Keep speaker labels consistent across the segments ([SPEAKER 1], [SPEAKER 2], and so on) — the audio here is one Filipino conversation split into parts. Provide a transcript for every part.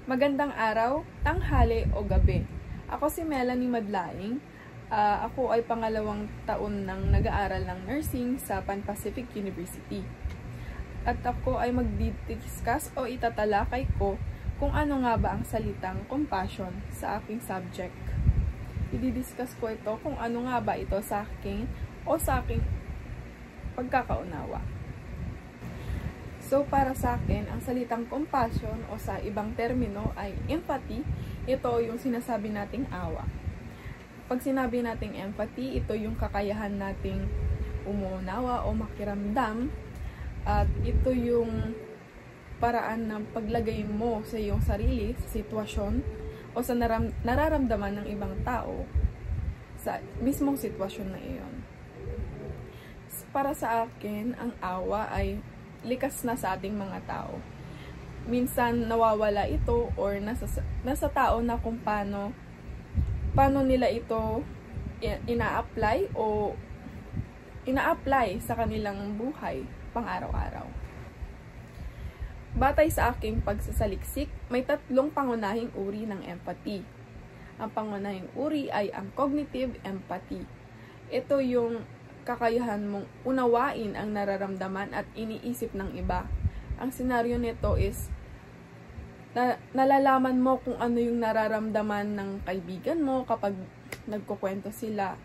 [SPEAKER 1] Magandang araw, tanghali o gabi. Ako si Melanie Madlaing. Ako ay pangalawang taon nang nag-aaral ng nursing sa Pan Pacific University. At ako ay magdi-discuss o itatalakay ko kung ano nga ba ang salitang compassion sa aking subject. I-discuss ko ito kung ano nga ba ito sa aking pagkakaunawa. So, para sa akin, ang salitang compassion o sa ibang termino ay empathy. Ito yung sinasabi nating awa. Pag sinabi nating empathy, ito yung kakayahan nating umuunawa o makiramdam. At ito yung paraan ng paglagay mo sa iyong sarili, sa sitwasyon, o sa nararamdaman ng ibang tao sa mismong sitwasyon na iyon. Para sa akin, ang awa ay likas na sa ating mga tao. Minsan nawawala ito or nasa tao na kung paano nila ito ina-apply sa kanilang buhay pang-araw-araw. Batay sa aking pagsasaliksik, may tatlong pangunahing uri ng empathy. Ang pangunahing uri ay ang cognitive empathy. Ito yung kakayahan mong unawain ang nararamdaman at iniisip ng iba. Ang senaryo nito is nalalaman mo kung ano yung nararamdaman ng kaibigan mo kapag nagkukwento sila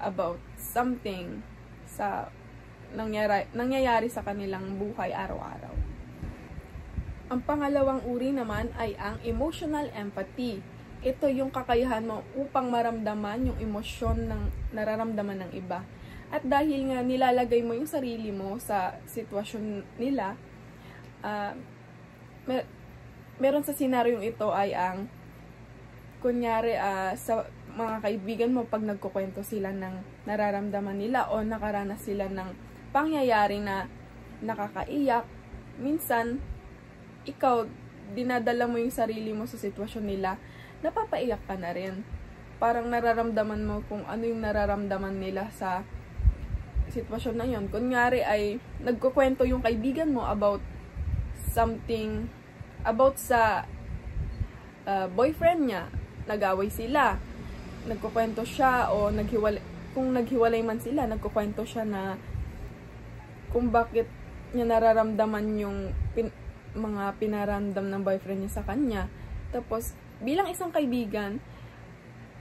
[SPEAKER 1] about something sa nangyayari sa kanilang buhay araw-araw. Ang pangalawang uri naman ay ang emotional empathy. Ito yung kakayahan mo upang maramdaman yung emosyon ng nararamdaman ng iba. At dahil nga nilalagay mo yung sarili mo sa sitwasyon nila, meron sa senaryong ito ay ang, kunyari sa mga kaibigan mo pag nagkukwento sila ng nararamdaman nila o nakaranas sila ng pangyayari na nakakaiyak, minsan, ikaw, dinadala mo yung sarili mo sa sitwasyon nila, napapaiyak ka na rin. Parang nararamdaman mo kung ano yung nararamdaman nila sa sitwasyon na yun. Kunyari ay nagkukwento yung kaibigan mo about something, about sa boyfriend niya, nag-away sila, nagkukwento siya o kung naghiwalay man sila, nagkukwento siya na kung bakit niya nararamdaman yung mga pinaramdam ng boyfriend niya sa kanya. Tapos, bilang isang kaibigan,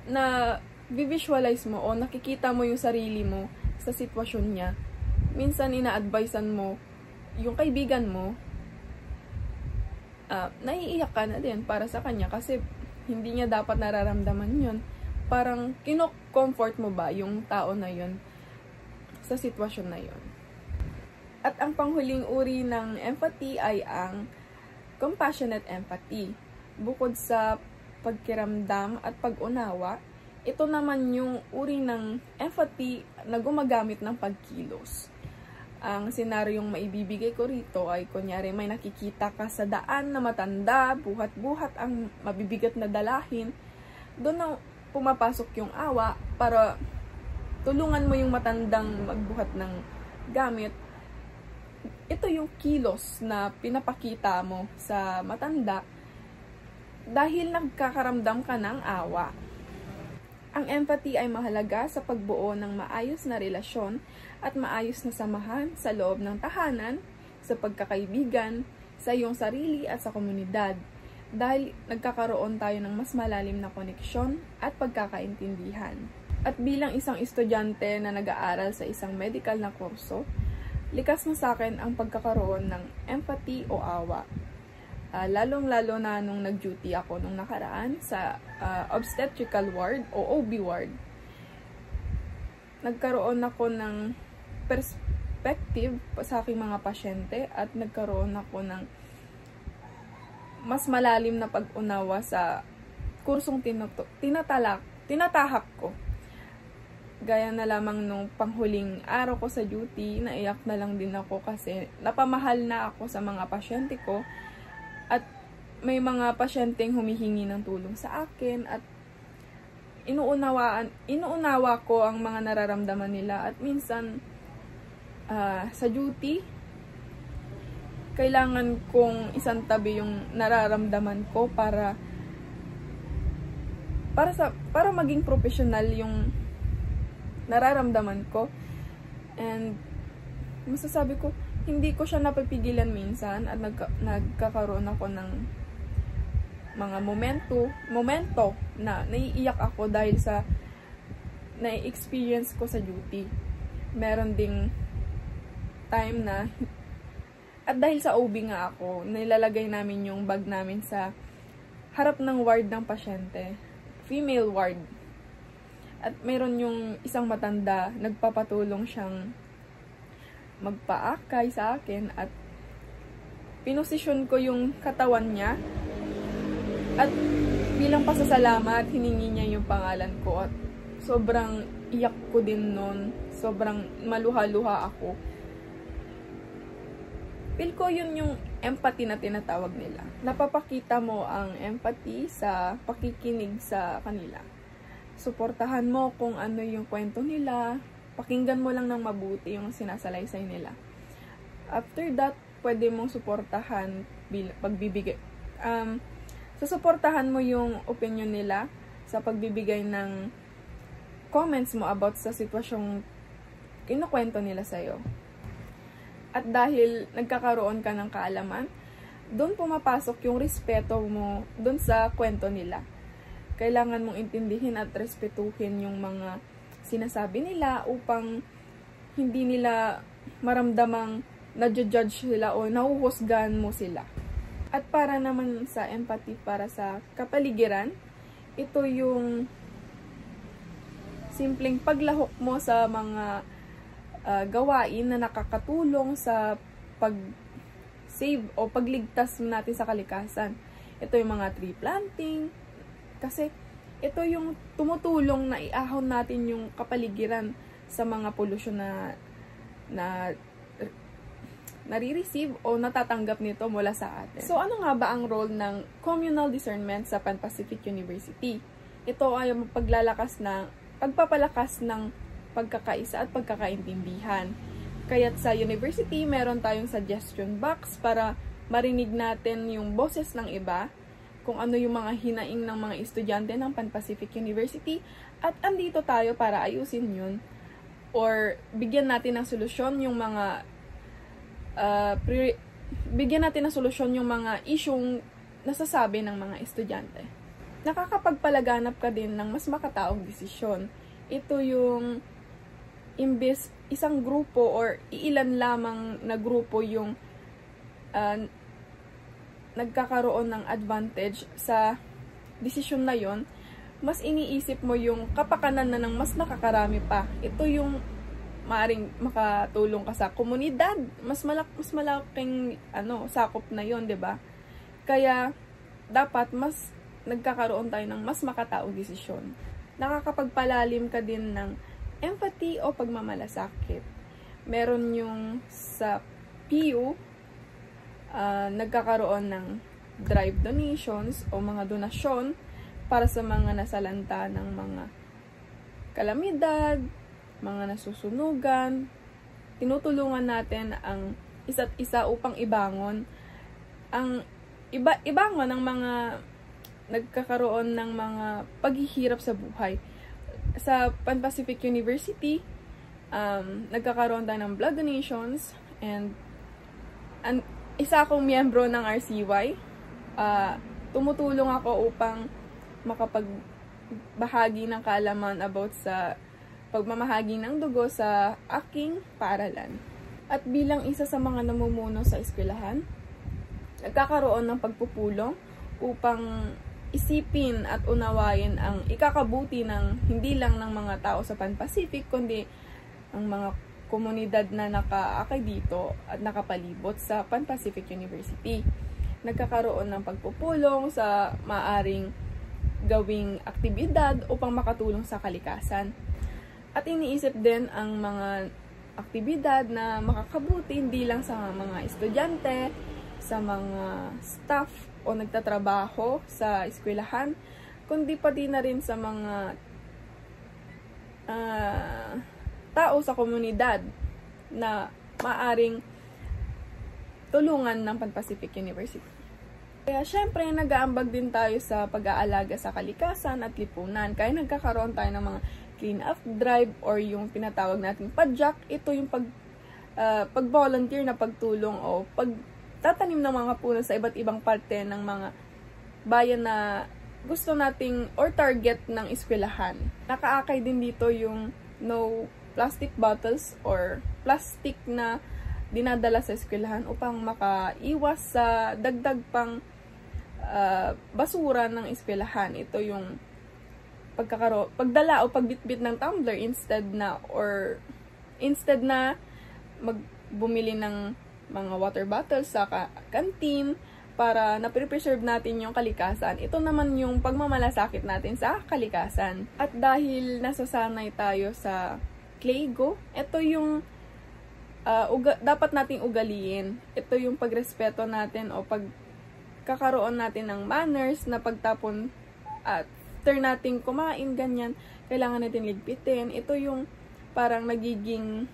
[SPEAKER 1] na visualize mo o nakikita mo yung sarili mo sa sitwasyon niya, minsan ina-advisean mo yung kaibigan mo, naiiyak ka na din para sa kanya kasi hindi niya dapat nararamdaman yun. Parang kino-comfort mo ba yung tao na yun sa sitwasyon na yun. At ang panghuling uri ng empathy ay ang compassionate empathy. Bukod sa pagkiramdam at pag-unawa, ito naman yung uri ng empathy na gumagamit ng pagkilos. Ang senaryong maibibigay ko rito ay kunyari may nakikita ka sa daan na matanda, buhat-buhat ang mabibigat na dalahin. Doon na pumapasok yung awa para tulungan mo yung matandang magbuhat ng gamit. Ito yung kilos na pinapakita mo sa matanda dahil nagkakaramdam ka ng awa. Ang empathy ay mahalaga sa pagbuo ng maayos na relasyon at maayos na samahan sa loob ng tahanan, sa pagkakaibigan, sa iyong sarili at sa komunidad. Dahil nagkakaroon tayo ng mas malalim na koneksyon at pagkakaintindihan. At bilang isang estudyante na nag-aaral sa isang medical na kurso, likas na sa akin ang pagkakaroon ng empathy o awa. Lalong-lalo na nung nag-duty ako nung nakaraan sa obstetrical ward o OB ward. Nagkaroon ako ng perspective sa aking mga pasyente at nagkaroon ako ng mas malalim na pag-unawa sa kursong tinatahak ko. Gaya na lamang nung panghuling araw ko sa duty, naiyak na lang din ako kasi napamahal na ako sa mga pasyente ko. At may mga pasyenteng humihingi ng tulong sa akin at inuunawa ko ang mga nararamdaman nila. At minsan sa duty, kailangan kong isantabi yung nararamdaman ko para maging professional yung nararamdaman ko. And masasabi ko, hindi ko siya napipigilan minsan at nagkakaroon ako ng mga momento na naiiyak ako dahil sa na-experience ko sa duty. Meron ding time na, at dahil sa OB nga ako, nilalagay namin yung bag namin sa harap ng ward ng pasyente, female ward. At meron yung isang matanda, nagpapatulong siyang magpaakay sa akin at pinosisyon ko yung katawan niya. At bilang pasasalamat, hiningi niya yung pangalan ko at sobrang iyak ko din nun. Sobrang maluha-luha ako. Feel ko yun yung empathy na tinatawag nila. Napapakita mo ang empathy sa pakikinig sa kanila. Suportahan mo kung ano yung kwento nila. Pakinggan mo lang ng mabuti yung sinasalaysay nila. After that, pwede mong suportahan pagbibigay. Susuportahan mo yung opinion nila sa pagbibigay ng comments mo about sa sitwasyong kinukwento nila sa'yo. At dahil nagkakaroon ka ng kaalaman, doon pumapasok yung respeto mo doon sa kwento nila. Kailangan mong intindihin at respetuhin yung mga sinasabi nila upang hindi nila maramdamang nadjudge sila o nahuhusgahan mo sila. At para naman sa empathy para sa kapaligiran, ito yung simpleng paglahok mo sa mga gawain na nakakatulong sa pag-save o pagligtas natin sa kalikasan. Ito yung mga tree planting, kasi ito yung tumutulong na iahon natin yung kapaligiran sa mga pollution na nare-receive o natatanggap nito mula sa atin. So ano nga ba ang role ng communal discernment sa Pan Pacific University? Ito ay pagpapalakas ng pagkakaisa at pagkakaintindihan. Kaya't sa university, meron tayong suggestion box para marinig natin yung boses ng iba, kung ano yung mga hinaing ng mga estudyante ng Pan Pacific University, at andito tayo para ayusin yun or bigyan natin ng solusyon yung mga isyung nasasabi ng mga estudyante. Nakakapagpalaganap ka din ng mas makataong desisyon. Ito yung imbes isang grupo or iilan lamang na grupo yung nagkakaroon ng advantage sa desisyon na yon, mas iniisip mo yung kapakanan na ng mas nakakarami pa. Ito yung maaring makatulong ka sa komunidad. Mas malaking sakop na yon, 'di ba? Kaya dapat mas nagkakaroon tayo ng mas makataong desisyon. Nakakapagpalalim ka din ng empathy o pagmamalasakit. Meron yung sa PU, nagkakaroon ng drive donations o mga donasyon para sa mga nasalanta ng mga kalamidad, mga nasusunugan. Tinutulungan natin ang isa't isa upang ibangon ang mga nagkakaroon ng mga paghihirap sa buhay. Sa Pan Pacific University, nagkakaroon tayo ng blood donations and isa akong miyembro ng RCY. Tumutulong ako upang makapagbahagi ng kaalaman about sa pagmamahagi ng dugo sa aking paaralan. At bilang isa sa mga namumuno sa eskwelahan, nagkakaroon ng pagpupulong upang isipin at unawain ang ikakabuti ng hindi lang ng mga tao sa Pan Pacific, kundi ang mga komunidad na nakaakay dito at nakapalibot sa Pan Pacific University. Nagkakaroon ng pagpupulong sa maaring gawing aktibidad upang makatulong sa kalikasan. At iniisip din ang mga aktibidad na makakabuti hindi lang sa mga estudyante, sa mga staff o nagtatrabaho sa eskwelahan, kundi pati na rin sa mga tao sa komunidad na maaring tulungan ng Pan Pacific University. Kaya syempre, nag-aambag din tayo sa pag-aalaga sa kalikasan at lipunan. Kaya nagkakaroon tayo ng mga clean-up drive or yung pinatawag nating padjak. Ito yung pag-volunteer na pagtulong o pagtatanim ng mga puno sa iba't ibang parte ng mga bayan na gusto nating or target ng eskwelahan. Nakaakay din dito yung no plastic bottles or plastic na dinadala sa eskwelahan upang makaiwas sa dagdag pang basura ng eskwelahan. Ito yung pagdala o pagbitbit ng tumbler instead na bumili ng mga water bottles sa canteen para na-preserve natin yung kalikasan. Ito naman yung pagmamalasakit natin sa kalikasan. At dahil nasasanay tayo sa Claygo, ito yung dapat nating ugaliin. Ito yung pagrespeto natin o pagkakaroon natin ng manners na pagtapon at after nating kumain, ganyan, kailangan natin ligpitin. Ito yung parang nagiging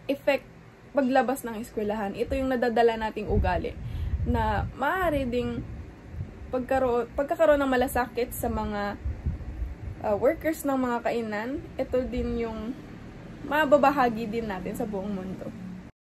[SPEAKER 1] effect paglabas ng eskwelahan. Ito yung nadadala nating ugali na maaari ding pagkakaroon ng malasakit sa mga workers ng mga kainan. Ito din yung mababahagi din natin sa buong mundo.